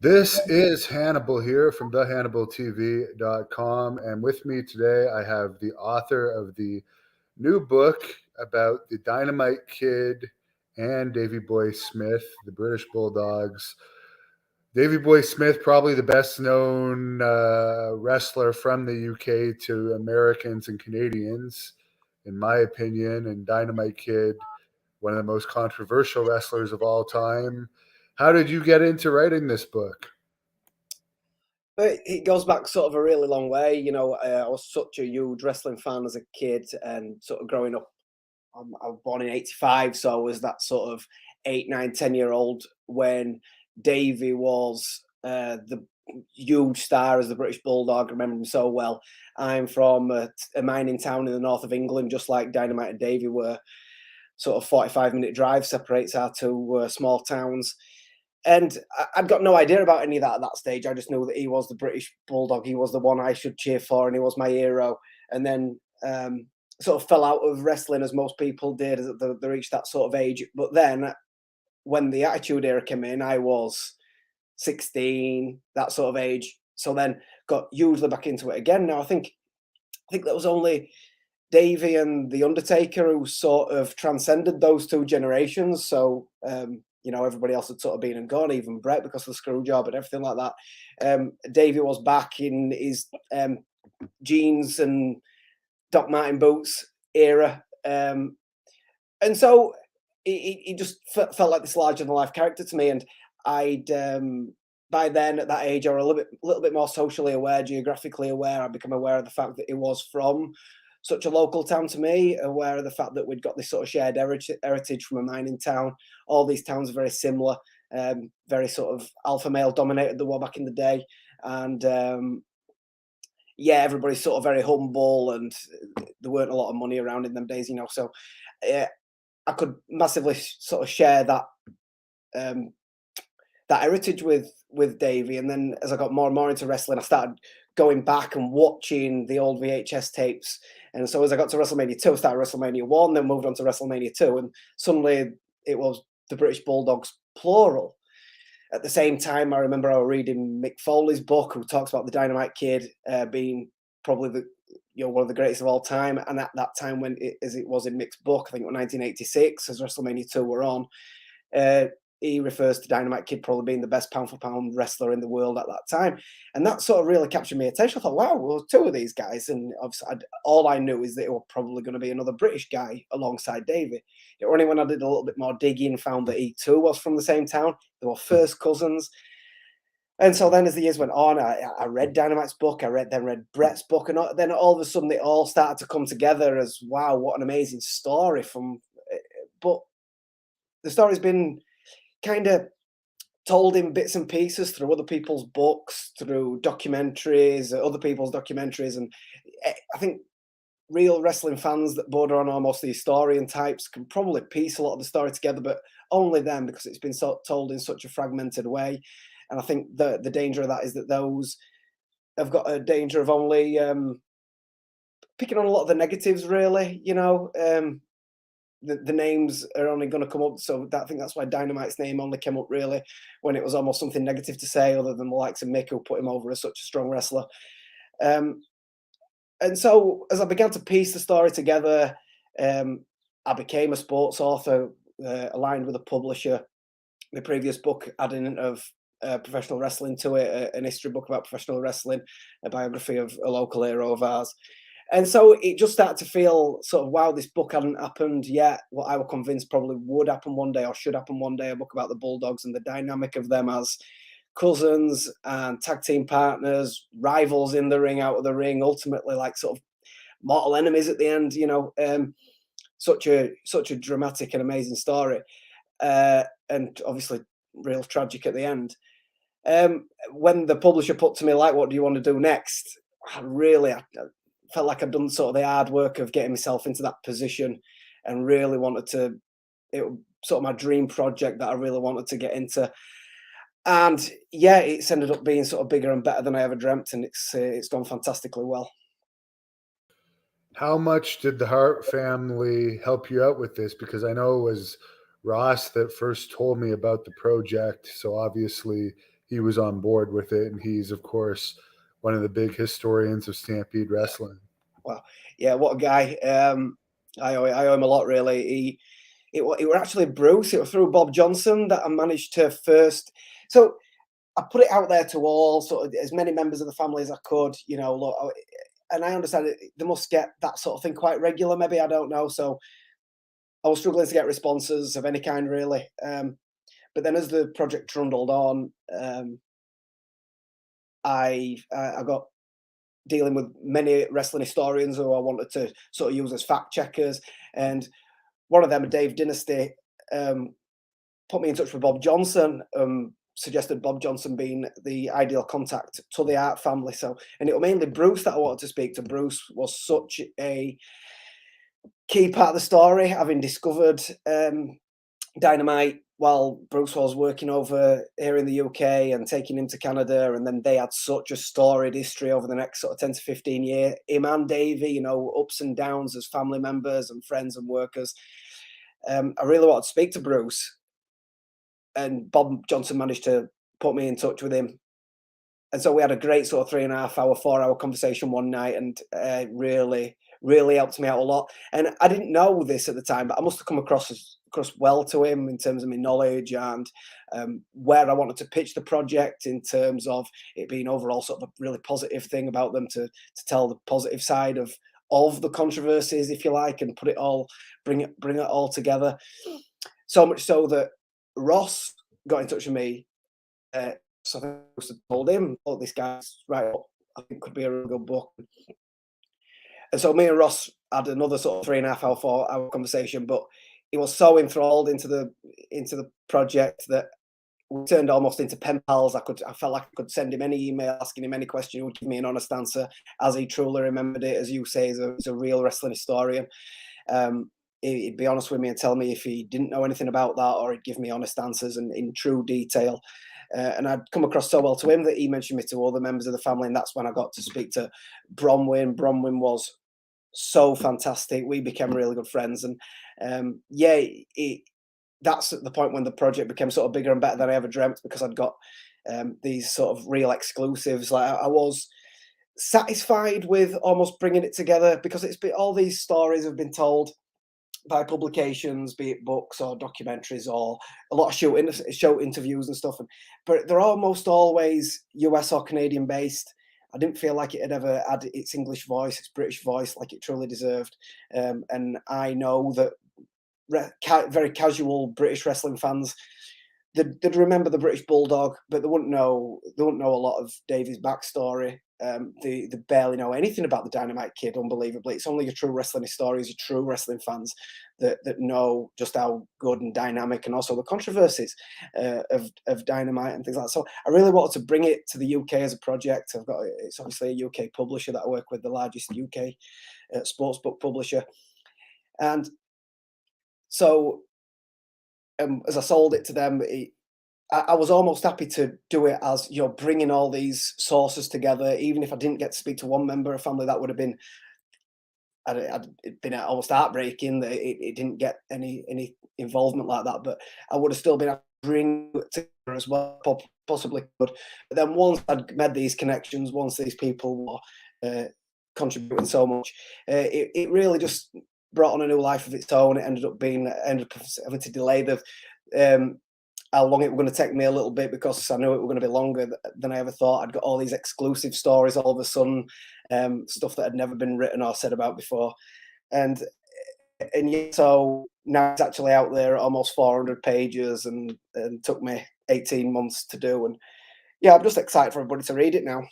This is Hannibal here from thehannibaltv.com, and with me today I have the author of the new book about the Dynamite Kid and Davey Boy Smith, the British Bulldogs. Davey Boy Smith, probably the best known wrestler from the UK to Americans and Canadians, in my opinion, and Dynamite Kid, one of the most controversial wrestlers of all time. How did you get into writing this book? But it goes back sort of a really long way. I was such a huge wrestling fan as a kid, and sort of growing up. I was born in '85, so I was that sort of 8, 9, 10-year-old when Davey was the huge star as the British Bulldog. I remember him so well. I'm from a mining town in the north of England, just like Dynamite and Davey were. Sort of 45-minute drive separates our two small towns. And I'd got no idea about any of that at that stage. I just knew that he was the British Bulldog. He was the one I should cheer for, and he was my hero. And then sort of fell out of wrestling, as most people did, as they reached that sort of age. But then when the Attitude Era came in, I was 16, that sort of age. So then got hugely back into it again. Now I think that was only Davey and The Undertaker who sort of transcended those two generations. So everybody else had sort of been and gone, even Brett, because of the screw job and everything like that. Davey was back in his jeans and Doc Martin boots era. And so he just felt like this larger than life character to me. And I'd, by then at that age, I was a little bit more socially aware, geographically aware. I'd become aware of the fact that it was from such a local town to me, aware of the fact that we'd got this sort of shared heritage from a mining town. All these towns are very similar, very sort of alpha male dominated the war back in the day. And everybody's sort of very humble, and there weren't a lot of money around in them days, so I could massively sort of share that that heritage with Davey. And then as I got more and more into wrestling, I started going back and watching the old VHS tapes. And so as I got to WrestleMania 2, I started WrestleMania 1, then moved on to WrestleMania 2, and suddenly it was the British Bulldogs, plural. At the same time, I remember I was reading Mick Foley's book, who talks about the Dynamite Kid being probably one of the greatest of all time. And at that time, as it was in Mick's book, I think it was 1986, as WrestleMania 2 were on, he refers to Dynamite Kid probably being the best pound-for-pound wrestler in the world at that time. And that sort of really captured my attention. I thought, wow, well, two of these guys. And obviously, all I knew is that it was probably going to be another British guy alongside Davey. It only when I did a little bit more digging and found that he too was from the same town. They were first cousins. And so then as the years went on, I read Dynamite's book, I read Brett's book, and then all of a sudden it all started to come together as, wow, what an amazing story. But the story's been kind of told in bits and pieces through other people's books, through documentaries, other people's documentaries. And I think real wrestling fans that border on almost the historian types can probably piece a lot of the story together, but only them, because it's been told in such a fragmented way. And I think the danger of that is that those have got a danger of only picking on a lot of the negatives, really, the names are only going to come up. So I think that's why Dynamite's name only came up really when it was almost something negative to say, other than the likes of Mick, who put him over as such a strong wrestler. And so as I began to piece the story together, I became a sports author, aligned with a publisher. My previous book had an of professional wrestling to it, an history book about professional wrestling, a biography of a local hero of ours. And so it just started to feel sort of, wow, this book hadn't happened yet. What I was convinced probably would happen one day, or should happen one day, a book about the Bulldogs and the dynamic of them as cousins and tag team partners, rivals in the ring, out of the ring, ultimately like sort of mortal enemies at the end, such a dramatic and amazing story. And obviously real tragic at the end. When the publisher put to me, like, what do you want to do next? I felt like I'd done sort of the hard work of getting myself into that position, and really wanted to, it was sort of my dream project that I really wanted to get into. And it's ended up being sort of bigger and better than I ever dreamt, and it's gone fantastically well. How much did the Harp family help you out with this? Because I know it was Ross that first told me about the project. So obviously he was on board with it, and he's of course one of the big historians of Stampede Wrestling. Well, yeah, what a guy. I owe him a lot, really. It were actually Bruce. It was through Bob Johnson that I managed to first. So I put it out there to all, sort of as many members of the family as I could. You know, look, and I understand they must get that sort of thing quite regular. Maybe, I don't know. So I was struggling to get responses of any kind, really. But then as the project trundled on, I got dealing with many wrestling historians who I wanted to sort of use as fact checkers, and one of them, Dave Dynasty, put me in touch with Bob Johnson. Suggested Bob Johnson being the ideal contact to the Harp family. So, and it was mainly Bruce that I wanted to speak to. Bruce was such a key part of the story, having discovered Dynamite while Bruce was working over here in the UK and taking him to Canada, and then they had such a storied history over the next sort of 10 to 15 years. Him and Davey, you know, ups and downs as family members and friends and workers. I really wanted to speak to Bruce, and Bob Johnson managed to put me in touch with him. And so we had a great sort of 3.5 hour, 4 hour conversation one night, and really helped me out a lot. And I didn't know this at the time, but I must have come across well to him in terms of my knowledge and where I wanted to pitch the project, in terms of it being overall sort of a really positive thing about them, to tell the positive side of the controversies, if you like, and bring it all together. So much so that Ross got in touch with me. So I told him, "Oh, this guy's right up. I think could be a really good book." And so me and Ross had another sort of 3.5 hour, 4 hour conversation. But he was so enthralled into the project that we turned almost into pen pals. I felt like I could send him any email, asking him any question. He would give me an honest answer, as he truly remembered it. As you say, he's a real wrestling historian. He'd be honest with me and tell me if he didn't know anything about that, or he'd give me honest answers and in true detail. And I'd come across so well to him that he mentioned me to all the members of the family, and that's when I got to speak to Bronwyn. Bronwyn was so fantastic. We became really good friends, and that's at the point when the project became sort of bigger and better than I ever dreamt, because I'd got these sort of real exclusives. Like, I was satisfied with almost bringing it together, because all these stories have been told by publications, be it books or documentaries or a lot of show interviews and stuff, but they're almost always US or Canadian based. I didn't feel like it had ever had its English voice, its British voice, like it truly deserved. And I know that very casual British wrestling fans, they'd remember the British Bulldog, but they wouldn't know a lot of Davey's backstory. They barely know anything about the Dynamite Kid, unbelievably. It's only your true wrestling historians, your true wrestling fans that know just how good and dynamic, and also the controversies of Dynamite and things like that. So I really wanted to bring it to the UK as a project. It's obviously a UK publisher that I work with, the largest UK sportsbook publisher. And so as I sold it to them, I was almost happy to do it as, you know, bringing all these sources together. Even if I didn't get to speak to one member of family, that would have been, it'd been almost heartbreaking that it didn't get any involvement like that. But I would have still been able to bring it together as well, possibly could. But then once I'd made these connections, once these people were contributing so much, it really just brought on a new life of its own. It ended up having to delay how long it was going to take me a little bit, because I knew it was going to be longer than I ever thought. I'd got all these exclusive stories all of a sudden, stuff that had never been written or said about before. And yet, so now it's actually out there at almost 400 pages, and took me 18 months to do. And yeah, I'm just excited for everybody to read it now.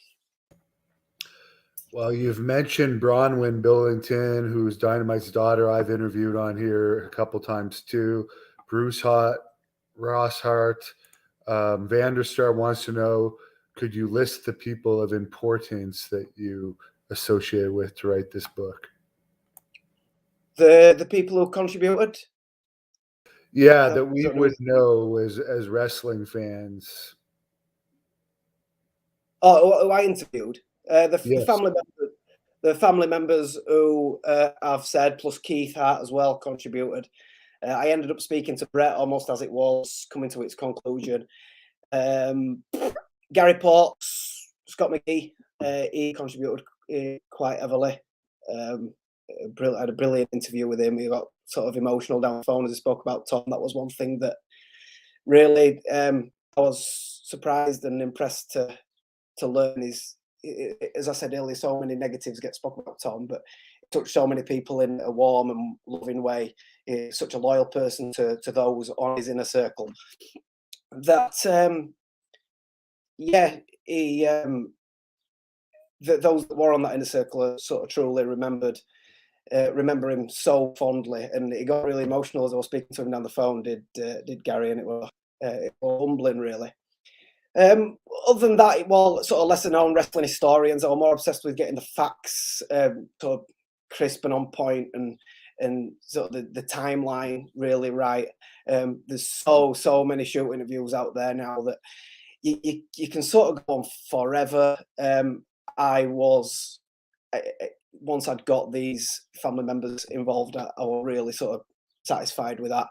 Well, you've mentioned Bronwyn Billington, who's Dynamite's daughter. I've interviewed on here a couple times too. Bruce Hart, Ross Hart. Vanderstar wants to know, could you list the people of importance that you associated with to write this book? The people who contributed? Yeah, that we would know as wrestling fans. Oh, who I interviewed? Yes. The family members who I've said, plus Keith Hart as well, contributed. I ended up speaking to Brett almost as it was coming to its conclusion. Gary Ports, Scott McGee, he contributed quite heavily. I had a brilliant interview with him. We got sort of emotional down the phone as he spoke about Tom. That was one thing that really I was surprised and impressed to learn is, as I said earlier, so many negatives get spoken about Tom, but it touched so many people in a warm and loving way. He's such a loyal person to those on his inner circle. That he those that were on that inner circle are sort of truly remember him so fondly, and it got really emotional as I was speaking to him down the phone. Did Gary, and it was humbling, really. Other than that, well, sort of lesser known wrestling historians are more obsessed with getting the facts sort of crisp and on point, and sort of the timeline really right. There's so many shoot interviews out there now that you can sort of go on forever. Once I'd got these family members involved, I was really sort of satisfied with that.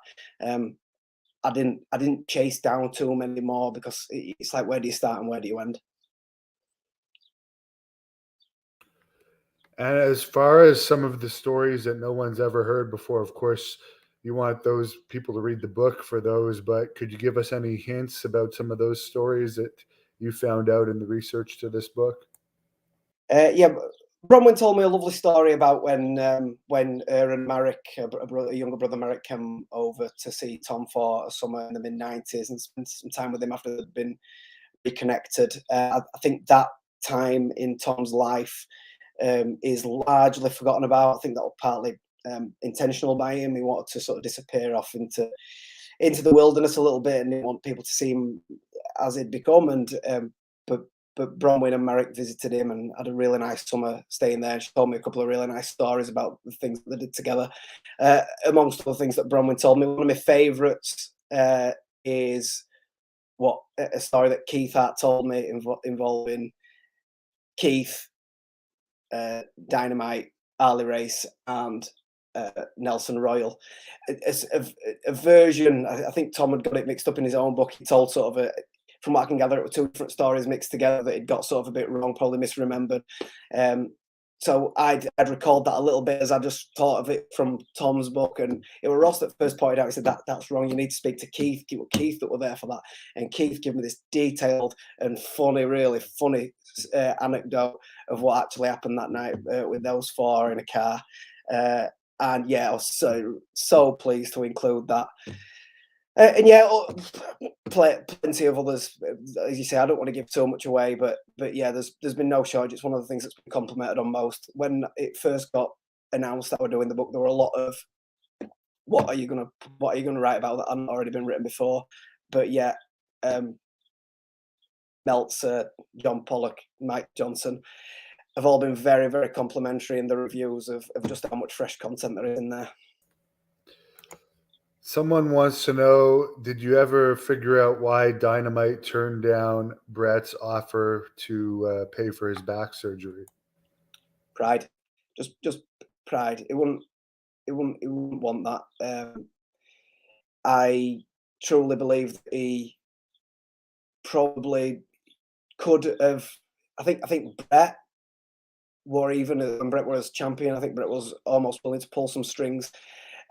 I didn't chase down too many more, because it's like, where do you start and where do you end? And as far as some of the stories that no one's ever heard before, of course, you want those people to read the book for those, but could you give us any hints about some of those stories that you found out in the research to this book? Yeah, Bronwyn told me a lovely story about when her and Marek, a younger brother Marek, came over to see Tom for a summer in the mid-90s and spent some time with him after they'd been reconnected. I think that time in Tom's life is largely forgotten about. I think that was partly intentional by him. He wanted to sort of disappear off into the wilderness a little bit, and didn't want people to see him as he'd become. And but Bronwyn and Marek visited him and had a really nice summer staying there. She told me a couple of really nice stories about the things that they did together. Amongst other things that Bronwyn told me, one of my favourites is a story that Keith Hart told me involving Keith, Dynamite, Harley Race, and Nelson Royal. It's a version. I think Tom had got it mixed up in his own book. He told sort of from what I can gather, it were two different stories mixed together that he'd got sort of a bit wrong, probably misremembered. So I'd recalled that a little bit as I just thought of it from Tom's book, and it was Ross that first pointed out. He said that's wrong. You need to speak to Keith. Keith that were there for that, and Keith gave me this detailed and really funny anecdote of what actually happened that night with those four in a car. And yeah, I was so pleased to include that. And yeah, plenty of others. As you say, I don't want to give too much away, but yeah, there's been no shortage. It's one of the things that's been complimented on most. When it first got announced that we're doing the book, there were a lot of what are you gonna write about that hadn't already been written before. But yeah, Meltzer, John Pollock, Mike Johnson have all been very, very complimentary in the reviews of just how much fresh content there is in there. Someone wants to know, did you ever figure out why Dynamite turned down Brett's offer to pay for his back surgery? Pride. Just pride. It wouldn't want that. I truly believe that he probably could have. I think Brett were, even when Brett was champion, I think Brett was almost willing to pull some strings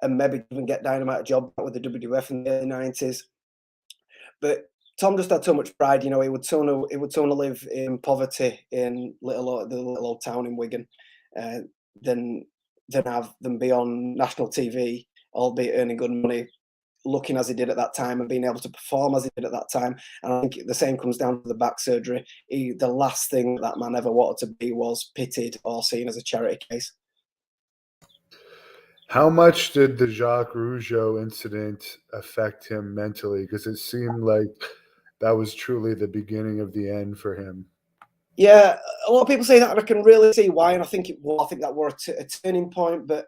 and maybe even get Dynamite a job with the WWF in the early 90s. But Tom just had too much pride. You know, he would sooner live in poverty in the little old town in Wigan than have them be on national TV, albeit earning good money, looking as he did at that time and being able to perform as he did at that time. And I think the same comes down to the back surgery. The last thing that man ever wanted to be was pitied or seen as a charity case. How much did the Jacques Rougeau incident affect him mentally? Because it seemed like that was truly the beginning of the end for him. Yeah, a lot of people say that, and I can really see why. And I think that was a turning point. But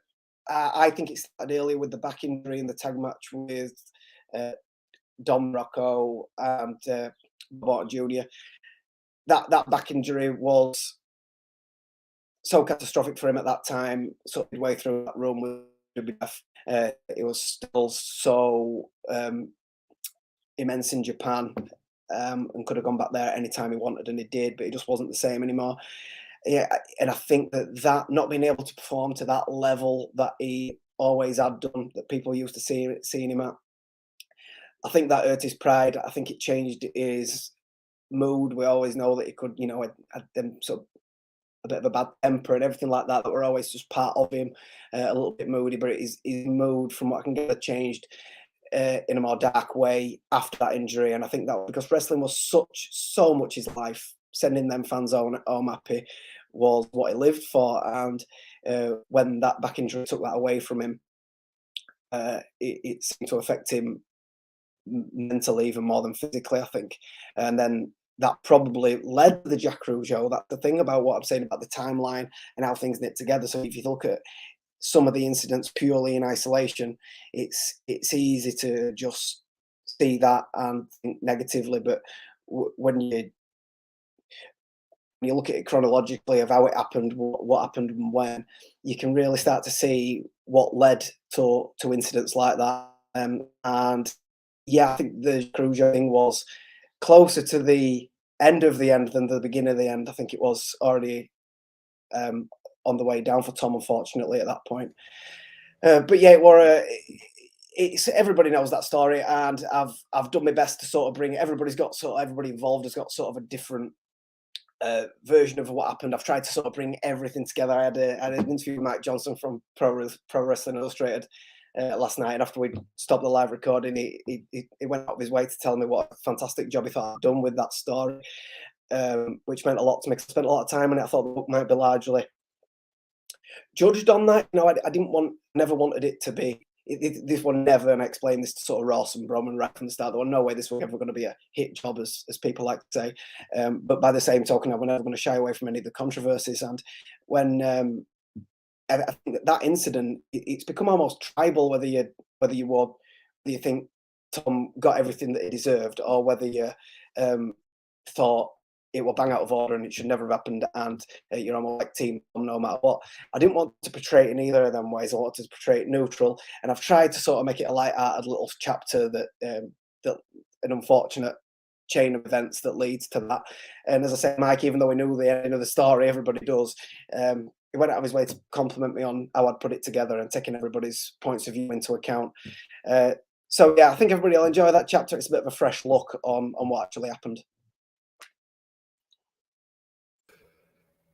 I think it started earlier with the back injury in the tag match with Dom Rocco and Bob Jr. That back injury was so catastrophic for him at that time. So midway through that run with WWF, it was still so immense in Japan. and could have gone back there anytime he wanted, and he did, but it just wasn't the same anymore. Yeah, and I think that not being able to perform to that level that he always had done, that people used to seeing him at, I think that hurt his pride. I think it changed his mood. We always know that he could, had them sort of a bit of a bad temper and everything like that were always just part of him, a little bit moody. But his mood, from what I can get, changed in a more dark way after that injury. And I think that because wrestling was so much his life, sending them fans home happy was what he lived for. And when that back injury took that away from him, it seemed to affect him mentally even more than physically, I think. And then that probably led to the Jack Rougeau. That's the thing about what I'm saying about the timeline and how things knit together. So if you look at some of the incidents purely in isolation, it's easy to just see that and think negatively. But when you look at it chronologically of how it happened, what happened and when, you can really start to see what led to incidents like that. And yeah, I think the Cruiser thing was closer to the end of the end than the beginning of the end. I think it was already on the way down for Tom, unfortunately, at that point. But yeah, it's everybody knows that story, and I've done my best to sort of bring everybody involved has got sort of a different version of what happened. I've tried to sort of bring everything together. I had an interview with Mike Johnson from Pro Wrestling Illustrated last night, and after we stopped the live recording, he went out of his way to tell me what a fantastic job he thought I'd done with that story, which meant a lot to me. I spent a lot of time on it. I thought the book might be largely judged on that. Never wanted it to be. This one never, and I explained this to sort of Ross and Brom and right from the start. There was no way this was ever going to be a hit job, as people like to say. But by the same token, I was never going to shy away from any of the controversies. And when I think that incident, it's become almost tribal, whether you think Tom got everything that he deserved, or whether you thought it will bang out of order and it should never have happened, and I'm like Team Tom no matter what. I didn't want to portray it in either of them ways. I wanted to portray it neutral, and I've tried to sort of make it a light-hearted little chapter that that an unfortunate chain of events that leads to that. And as I said, Mike, even though we knew the end of the story, everybody does. He went out of his way to compliment me on how I'd put it together and taking everybody's points of view into account. So yeah, I think everybody will enjoy that chapter. It's a bit of a fresh look on what actually happened.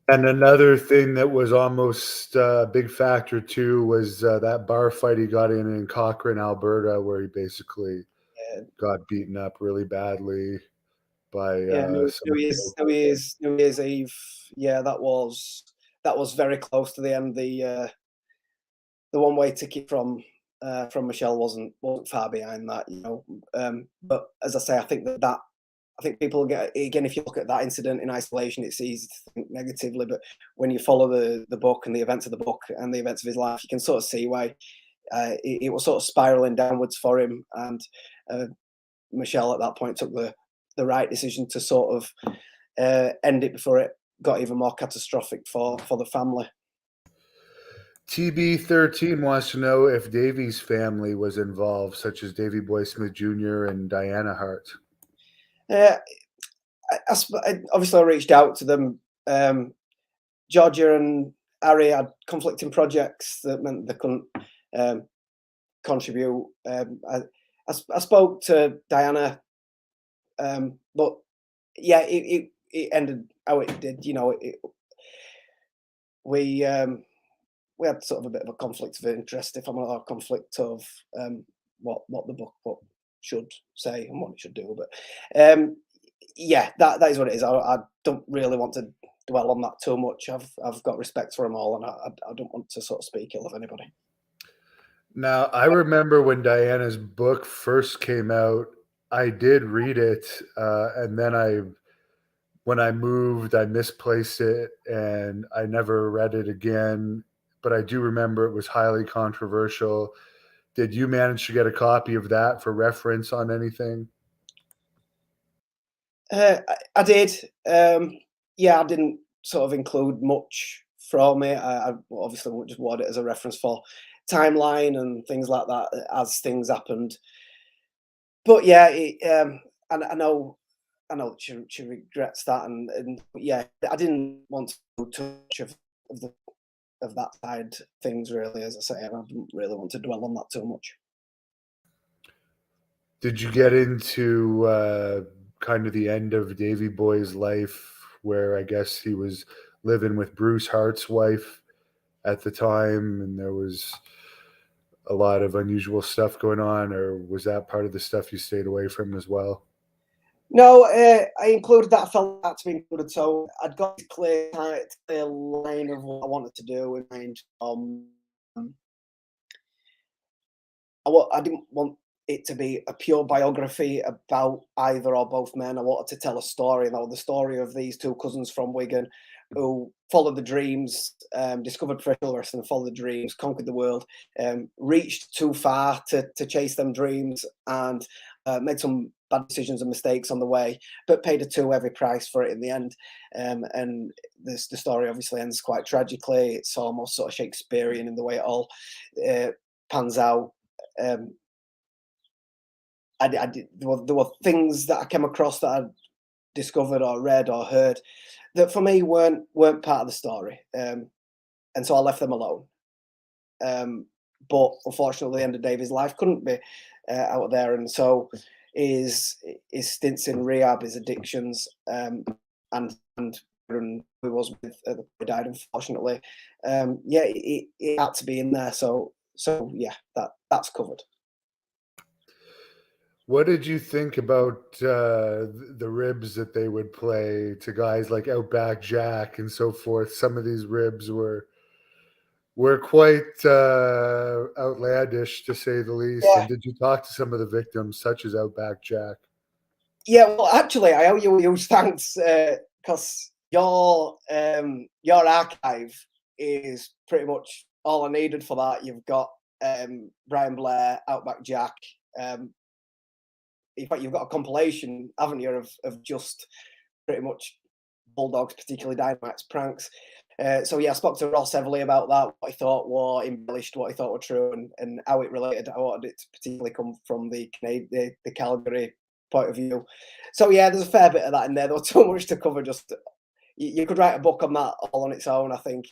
And another thing that was almost a big factor too was that bar fight he got in Cochrane, Alberta, where he basically got beaten up really badly by New Year's Eve. Yeah, that was very close to the end. The one-way ticket from Michelle wasn't far behind that, But as I say, I think I think people get, again, if you look at that incident in isolation, it's easy to think negatively. But when you follow the book and the events of the book and the events of his life, you can sort of see why it was sort of spiraling downwards for him. And Michelle at that point took the right decision to sort of end it before it got even more catastrophic for the family. TB13 wants to know if Davey's family was involved, such as Davey Boy Smith Jr. and Diana Hart. Obviously, I reached out to them. Georgia and Harry had conflicting projects that meant they couldn't contribute. I spoke to Diana, but yeah, it ended how it did. We had sort of a bit of a conflict of interest, if I'm not a conflict of what the book should say and what it should do. But yeah, that is what it is. I don't really want to dwell on that too much. I've got respect for them all, and I don't want to sort of speak ill of anybody. Now, I remember when Diana's book first came out, I did read it, and then when I moved, I misplaced it, and I never read it again. But I do remember it was highly controversial. Did you manage to get a copy of that for reference on anything? I did. Yeah, I didn't sort of include much from it. I obviously just wanted it as a reference for timeline and things like that as things happened. But yeah, and I know I know she regrets that, and yeah, I didn't want to do too much of the of that side things really. As I say, I didn't really want to dwell on that too much. Did you get into kind of the end of Davy Boy's life, where I guess he was living with Bruce Hart's wife at the time, and there was a lot of unusual stuff going on, or was that part of the stuff you stayed away from as well? No, I included that. I felt that to be included, so I'd got a clear line of what I wanted to do in mind. I didn't want it to be a pure biography about either or both men. I wanted to tell a story, the story of these two cousins from Wigan who followed the dreams, discovered professional wrestling, followed the dreams, conquered the world, reached too far to chase them dreams, and made some bad decisions and mistakes on the way, but paid a too heavy price for it in the end. And the story obviously ends quite tragically. It's almost sort of Shakespearean in the way it all pans out. There were things that I came across that I discovered or read or heard that for me weren't part of the story, and so I left them alone. But unfortunately, the end of Davy's life couldn't be out there, and so his stints in rehab, his addictions, and who he was with he died unfortunately. Yeah, it had to be in there. So yeah, that's covered. What did you think about the ribs that they would play to guys like Outback Jack and so forth? Some of these ribs were quite outlandish, to say the least. Yeah, And did you talk to some of the victims, such as Outback Jack? yeah. Well, actually, I owe you a huge thanks because your archive is pretty much all I needed for that. You've got Brian Blair, Outback Jack. In fact, you've got a compilation, haven't you, of just pretty much Bulldogs, particularly Dynamites pranks. So yeah, I spoke to Ross heavily about that, what he thought were embellished, what he thought were true, and how it related. I wanted it to particularly come from the Calgary point of view. So yeah, there's a fair bit of that in there. There was too much to cover. Just you could write a book on that all on its own, I think.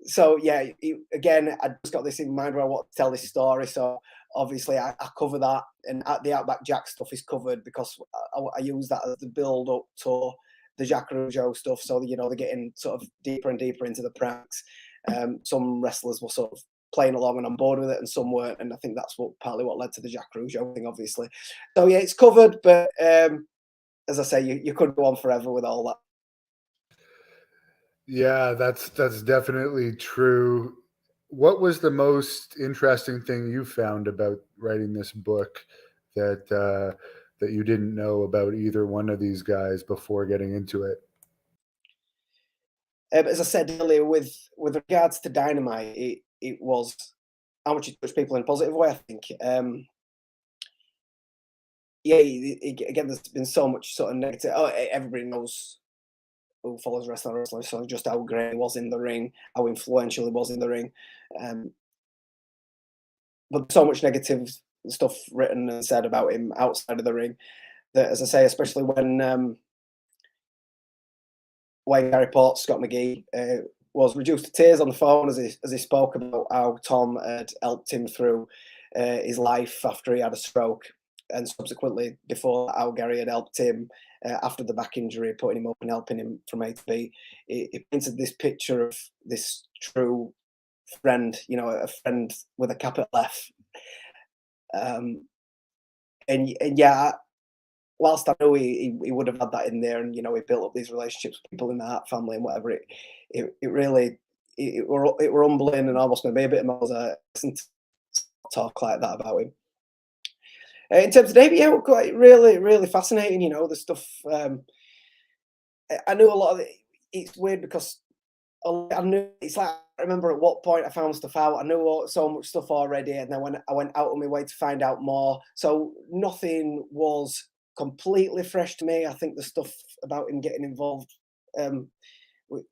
So yeah, again, I just got this in mind where I want to tell this story. So obviously, I cover that, and the Outback Jack stuff is covered because I use that as the build up to the Jack Rougeau stuff. So they're getting sort of deeper and deeper into the pranks. Some wrestlers were sort of playing along and on board with it, and some weren't. And I think that's partly what led to the Jack Rougeau thing, obviously. So yeah, it's covered, but as I say, you could go on forever with all that. Yeah, that's definitely true. What was the most interesting thing you found about writing this book that that you didn't know about either one of these guys before getting into it? As I said earlier, with regards to Dynamite, it was how much it touched people in a positive way. I think. Yeah, again, there's been so much sort of negative. Oh, everybody knows who follows wrestling, so just how great he was in the ring, how influential he was in the ring. Um, but so much negative stuff written and said about him outside of the ring that, as I say, especially when Wayne Gary Port, Scott McGee, was reduced to tears on the phone as he spoke about how Tom had helped him through his life after he had a stroke, and subsequently before how Gary had helped him after the back injury, putting him up and helping him from A to B. It painted this picture of this true friend, a friend with a capital F. And yeah, whilst I know he would have had that in there, and he built up these relationships with people in the Harp family and whatever, it really it were humbling and almost made me a bit of listen to talk like that about him. In terms of David, yeah, quite really fascinating. The stuff. I knew a lot of it. It's weird because I knew it's like I remember at what point I found stuff out. I knew so much stuff already, and then when I went out on my way to find out more, so nothing was completely fresh to me. I think the stuff about him getting involved with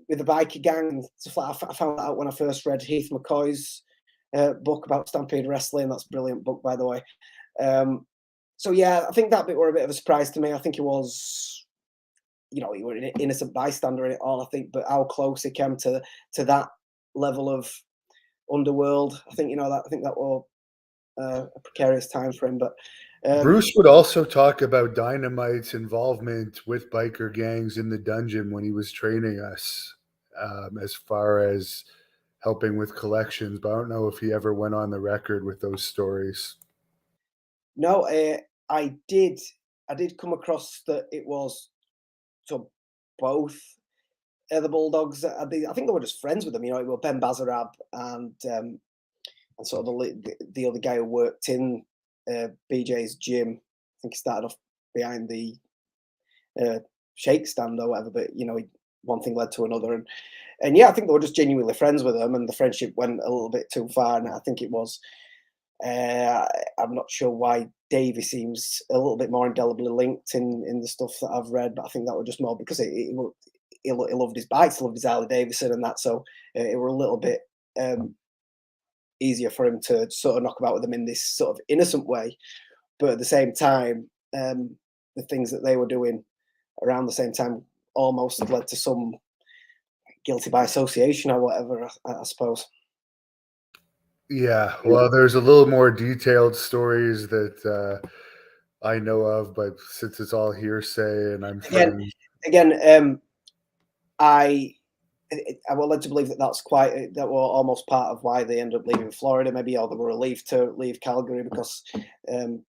the biker gang and stuff like that, I found that out when I first read Heath McCoy's book about Stampede Wrestling. That's a brilliant book, by the way. So yeah, I think that bit were a bit of a surprise to me. I think it was, you know, he were an innocent bystander in it all. I think, but how close he came to that level of underworld, I think, you know, that I think that was a precarious time for him. But Bruce would also talk about Dynamite's involvement with biker gangs in the dungeon when he was training us, as far as helping with collections. But I don't know if he ever went on the record with those stories. no, I did, I did come across that it was so both the Bulldogs. I think they were just friends with them. You know, it was Ben Bazarab and sort of the other guy who worked in BJ's gym. I think he started off behind the shake stand or whatever, but you know, one thing led to another, and yeah, I think they were just genuinely friends with them, and the friendship went a little bit too far. And I think it was. I'm not sure why Davey seems a little bit more indelibly linked in the stuff that I've read, but I think that was just more because he loved his bikes, he loved his Harley Davidson and that, so it were a little bit easier for him to sort of knock about with them in this sort of innocent way. But at the same time, the things that they were doing around the same time almost led to some guilty by association or whatever, I suppose. Yeah, well, there's a little more detailed stories that I know of, but since it's all hearsay and I'm Again, friends, again, I I was led to believe that that's quite that were almost part of why they ended up leaving Florida, maybe, or they were relieved to leave Calgary because um,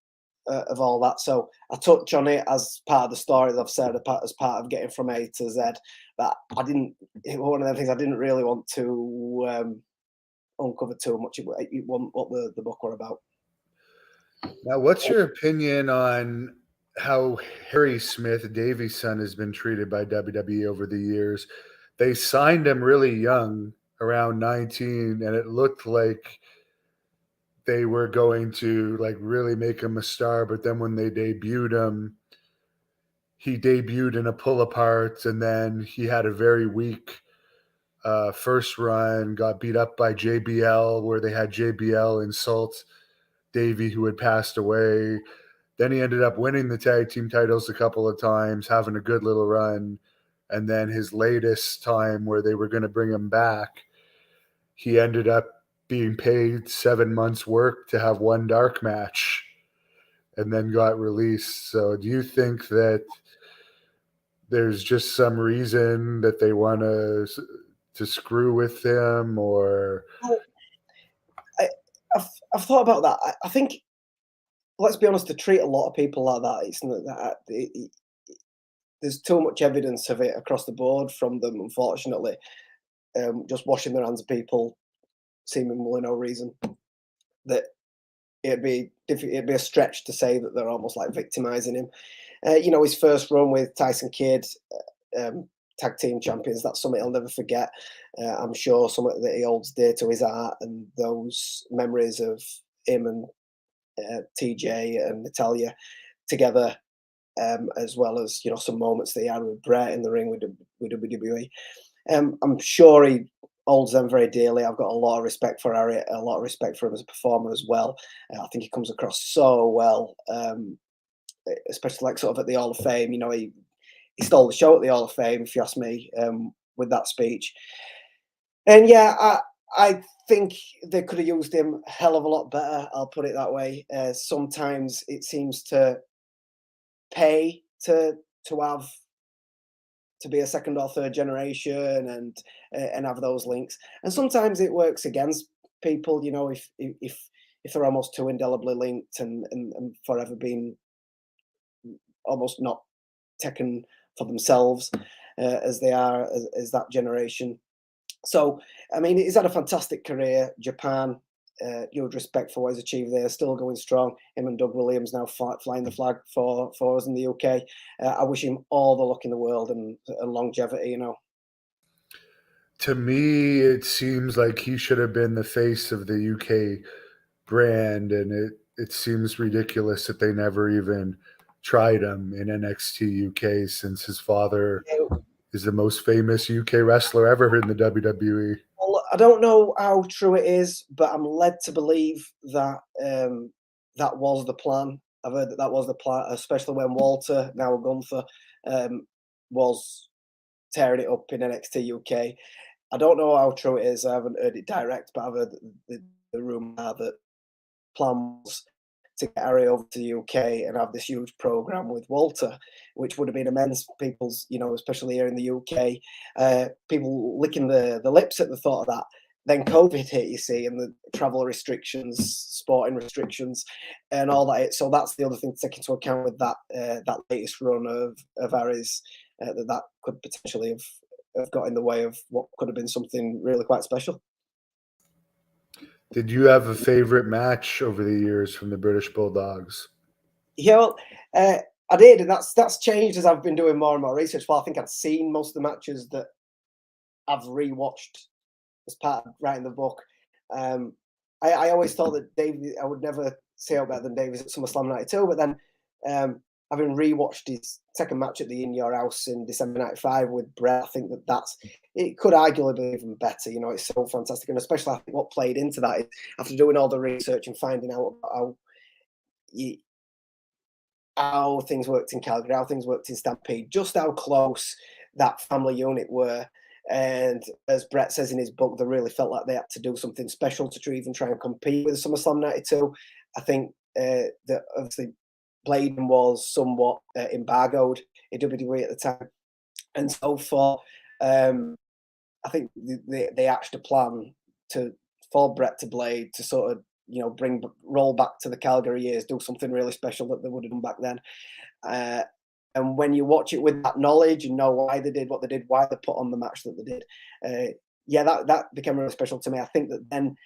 of all that. So I touch on it as part of the story, as I've said, as part of getting from A to Z. But I didn't. It was one of the things I didn't really want to uncover too much. It wasn't what the book were about. now what's your opinion on how Harry Smith, Davy's son, has been treated by WWE over the years? They signed him really young, around 19, and it looked like they were going to like really make him a star, but then when they debuted him, he debuted in a pull apart, and then he had a very weak first run, got beat up by JBL, where they had JBL insult Davey, who had passed away. Then he ended up winning the tag team titles a couple of times, having a good little run. And then his latest time, where they were going to bring him back, he ended up being paid 7 months' work to have one dark match and then got released. So do you think that there's just some reason that they want to screw with him, or Well, I, I've thought about that. I think, let's be honest, to treat a lot of people like that, it's not that there's too much evidence of it across the board from them, unfortunately. Just washing their hands of people, seemingly no reason. That it'd be a stretch to say that they're almost like victimizing him. You know, his first run with Tyson Kidd, tag team champions, that's something I'll never forget. I'm sure something that he holds dear to his heart, and those memories of him and TJ and Natalia together, as well as, you know, some moments that he had with Brett in the ring with WWE. I'm sure he holds them very dearly. I've got a lot of respect for Harriet, a lot of respect for him as a performer as well. I think he comes across so well, especially like sort of at the Hall of Fame. You know, he stole the show at the Hall of Fame, if you ask me, with that speech. And yeah, I think they could have used him a hell of a lot better. I'll put it that way. Sometimes it seems to pay to have to be a second or third generation and have those links. And sometimes it works against people, you know, if they're almost too indelibly linked and forever being almost not taken for themselves as they are as that generation. So, I mean, he's had a fantastic career. Japan, huge respect for what he's achieved there. Still going strong. Him and Doug Williams now flying the flag for us in the UK. I wish him all the luck in the world and longevity. You know. to me, it seems like he should have been the face of the UK brand, and it seems ridiculous that they never even tried him in NXT UK, since his father is the most famous UK wrestler ever in the WWE. Well, I don't know how true it is, but I'm led to believe that that was the plan. I've heard that was the plan, especially when Walter, now Gunther, was tearing it up in NXT UK. I don't know how true it is. I haven't heard it direct, but I've heard the rumour that plans to get Harry over to the UK and have this huge program with Walter, which would have been immense. People's, especially here in the UK, people licking the lips at the thought of that. Then COVID hit, you see, and the travel restrictions, sporting restrictions, and all that. So that's the other thing to take into account with that latest run of Harry's, that could potentially have got in the way of what could have been something really quite special. Did you have a favorite match over the years from the British Bulldogs? Yeah, well, I did, and that's changed as I've been doing more and more research. Well, I think I'd seen most of the matches that I've rewatched as part of writing the book. I always thought that Davey, I would never say out better than Davies at SummerSlam '92, but then having rewatched his second match at the In Your House in December '95 with Brett, I think it could arguably be even better. It's so fantastic, and especially I think what played into that is after doing all the research and finding out about how things worked in Calgary, how things worked in Stampede, just how close that family unit were. And as Brett says in his book, they really felt like they had to do something special to even try and compete with SummerSlam '92. I think that obviously Bladen was somewhat embargoed in WWE at the time. And so I think they hatched a plan for Brett to Blade to sort of, roll back to the Calgary years, do something really special that they would have done back then. And when you watch it with that knowledge and know why they did what they did, why they put on the match that they did, that became really special to me. I think that then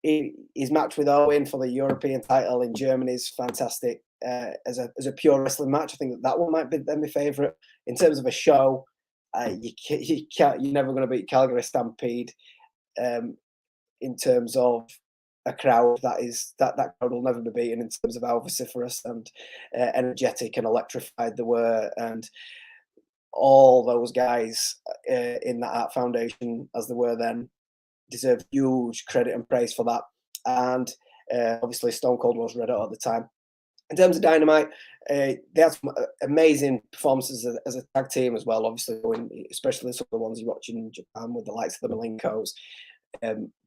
his match with Owen for the European title in Germany is fantastic as a pure wrestling match. I think that one might be my favourite. In terms of a show, you're never going to beat Calgary Stampede in terms of a crowd that crowd will never be beaten in terms of how vociferous and energetic and electrified they were, and all those guys in that Art Foundation as they were then deserve huge credit and praise for that. And obviously Stone Cold was red hot at the time. In terms of Dynamite, they had some amazing performances as a tag team as well, obviously, especially some of the ones you watch in Japan with the likes of the Malinkos.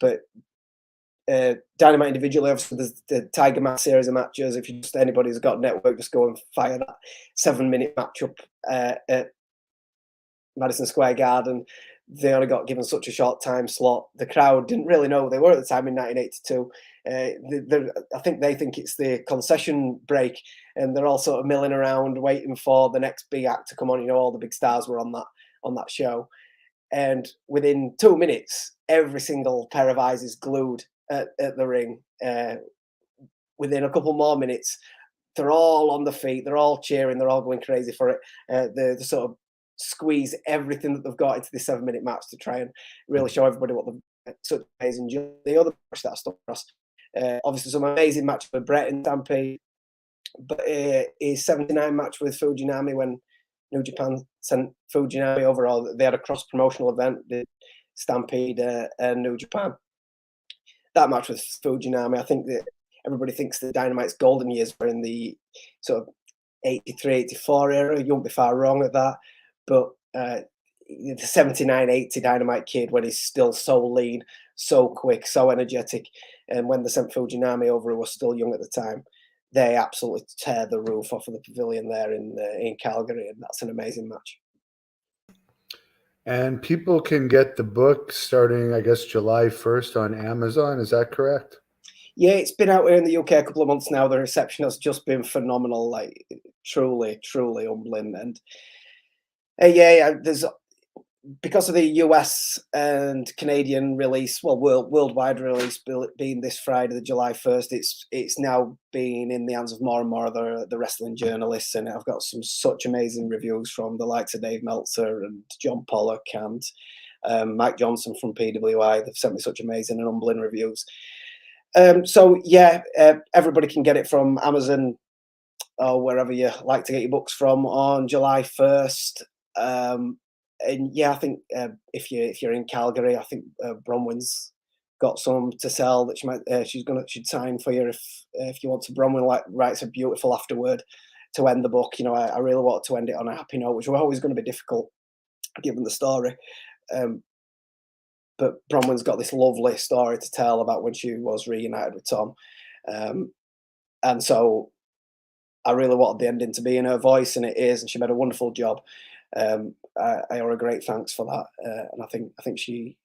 But Dynamite individually, obviously, there's the Tiger Mask series of matches. If you just anybody who's got a network, just go and fire that 7-minute matchup at Madison Square Garden. They only got given such a short time slot. The crowd didn't really know who they were at the time in 1982. I think they think it's the concession break, and they're all sort of milling around waiting for the next big act to come on. All the big stars were on that show, and within 2 minutes, every single pair of eyes is glued at the ring. Within a couple more minutes, they're all on the feet, they're all cheering, they're all going crazy for it. They sort of squeeze everything that they've got into this 7-minute match to try and really show everybody what they've such amazing. The other match that I stuck across, obviously some amazing match with Brett and Stampede, but his 79 match with Fujinami when New Japan sent Fujinami over, they had a cross promotional event, the Stampede and New Japan. That match with Fujinami, I think that everybody thinks the Dynamite's golden years were in the sort of 83, 84 era. You won't be far wrong at that. But the 79, 80 Dynamite Kid, when he's still so lean, so quick, so energetic, and when they sent Fujinami over, who was still young at the time, they absolutely tear the roof off of the pavilion there in Calgary, and that's an amazing match. And people can get the book starting, I guess, July 1st on Amazon. Is that correct? Yeah, it's been out here in the UK a couple of months now. The reception has just been phenomenal, like truly, truly humbling. And there's, because of the US and Canadian release, well, worldwide release being this Friday, the July 1st, it's now been in the hands of more and more of the wrestling journalists, and I've got such amazing reviews from the likes of Dave Meltzer and John Pollock and Mike Johnson from PWI. They've sent me such amazing and humbling reviews. Everybody can get it from Amazon or wherever you like to get your books from on July 1st. And yeah, I think if you're in Calgary, I think Bronwyn's got some to sell that she'd sign for you if you want to. Bronwyn writes a beautiful afterword to end the book. You know, I really want to end it on a happy note, which was always going to be difficult given the story. But Bronwyn's got this lovely story to tell about when she was reunited with Tom. And so I really wanted the ending to be in her voice, and it is, and she made a wonderful job. I owe her a great thanks for that, and I think she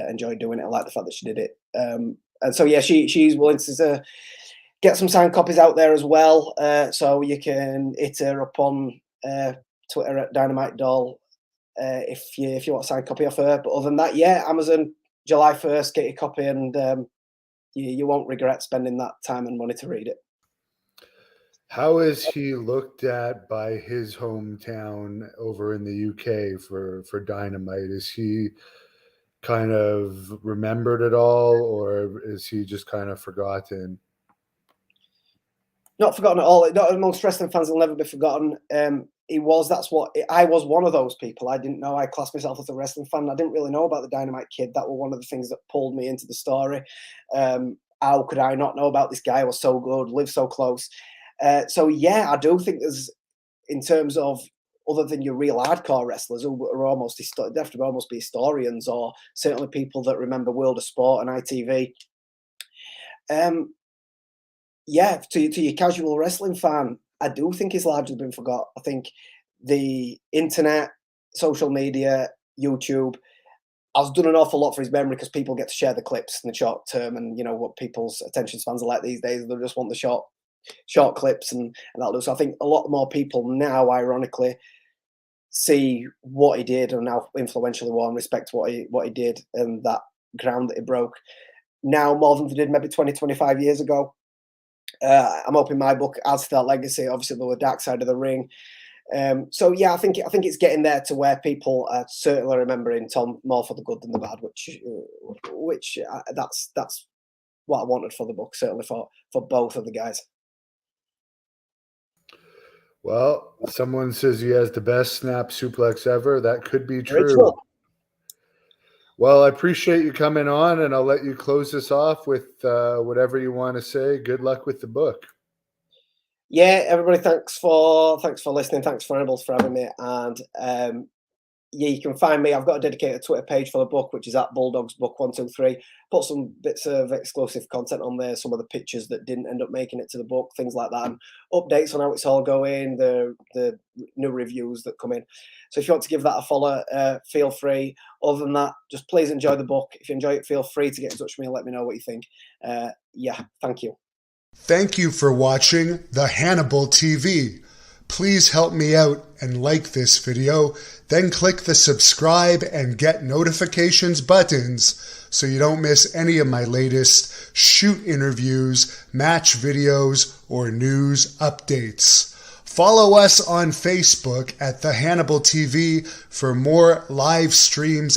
enjoyed doing it. I like the fact that she did it. And so yeah, she's willing to get some signed copies out there as well. So you can hit her up on Twitter at Dynamite Doll if you want a signed copy of her. But other than that, yeah, Amazon July 1st, get your copy, and you won't regret spending that time and money to read it. How is he looked at by his hometown over in the UK for Dynamite? Is he kind of remembered at all, or is he just kind of forgotten? Not forgotten at all. Not amongst wrestling fans, he'll never be forgotten. I was one of those people. I didn't know. I classed myself as a wrestling fan. I didn't really know about the Dynamite Kid. That was one of the things that pulled me into the story. How could I not know about this guy? I was so good, lived so close. So yeah, I do think there's, in terms of other than your real hardcore wrestlers who are almost, they have to almost be historians, or certainly people that remember World of Sport and ITV. Yeah, to your casual wrestling fan, I do think he's largely been forgot. I think the internet, social media, YouTube has done an awful lot for his memory, because people get to share the clips in the short term, and you know what people's attention spans are like these days. They just want the short clips and that'll do. So I think a lot more people now, ironically, see what he did and how influential he was, and respect what he did and that ground that he broke now more than they did maybe 20, 25 years ago. I'm hoping my book adds to that legacy. Obviously, the dark side of the ring. So yeah, I think it's getting there to where people are certainly remembering Tom more for the good than the bad, which that's what I wanted for the book, certainly for both of the guys. Well, someone says he has the best snap suplex ever. That could be true. Ritual. Well, I appreciate you coming on, and I'll let you close this off with whatever you want to say. Good luck with the book. Yeah, everybody, thanks for listening. Thanks for HANNIBAL for having me. And yeah, you can find me. I've got a dedicated Twitter page for the book, which is at Bulldogs Book 123. Put some bits of exclusive content on there, some of the pictures that didn't end up making it to the book, things like that, and updates on how it's all going, the new reviews that come in. So if you want to give that a follow, feel free. Other than that, just please enjoy the book. If you enjoy it, feel free to get in touch with me and let me know what you think. Yeah, thank you. Thank you for watching the HANNIBAL TV. Please help me out and like this video, then click the subscribe and get notifications buttons so you don't miss any of my latest shoot interviews, match videos, or news updates. Follow us on Facebook at the HANNIBAL TV for more live streams